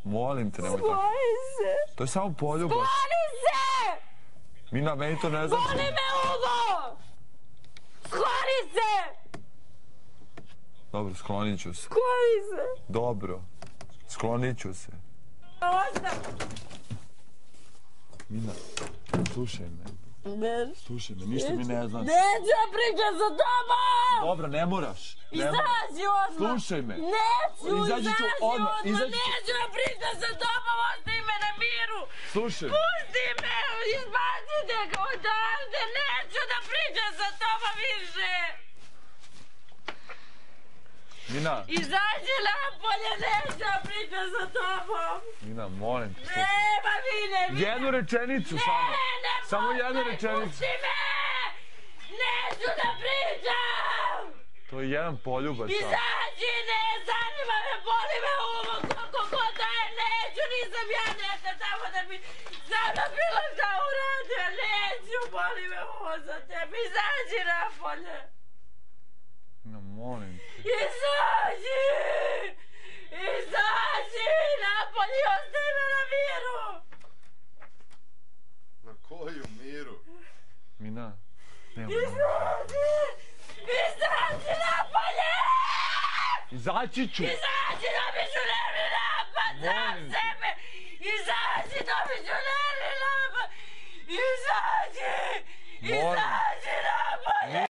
Molim te, nemoj tako. Skloni se. To je samo poljubac. Skloni se! Mina, meni to ne znači. Boli me uvo! Skloni se! Dobro, sklonit ću se. Skloni se! Dobro, sklonit ću se. Ostav! Mina, slušaj me. Slušaj me, ništa mi ne znaš. Neću da pričam sa tobom! Dobro, ne moraš. Izađi odmah! Slušaj me. Neću, Izađi ću odmah. Neću da pričam sa tobom, ostavi me na miru! Slušaj. Pusti me, izbacite ga odavde, neću da pričam sa tobom više! Mina. Izađi napolje, neću da pričam sa tobom! Mina, molim te. Nema vine, Mina! Jednu rečenicu samo. Samo jednu rečenicu. Pusti me! Neću da pričam! To je jedan poljubac. Izađi, ne zanima me, boli me uvo, koliko god da je, neću, nisam ja nešto tamo da bi sada bilo šta uradio, neću, boli me uvo za tebe, izađi napolje! Mina, molim te. Izađi! Izađi napolje i ostavi me na miru! Na koju miru? Mina, nema. Izađi! Izađi napolje! Izaći ću. Izađi, dobit ću nervni napad sam sebe! Izađi, dobit ću nervni napad! Izađi! Izađi!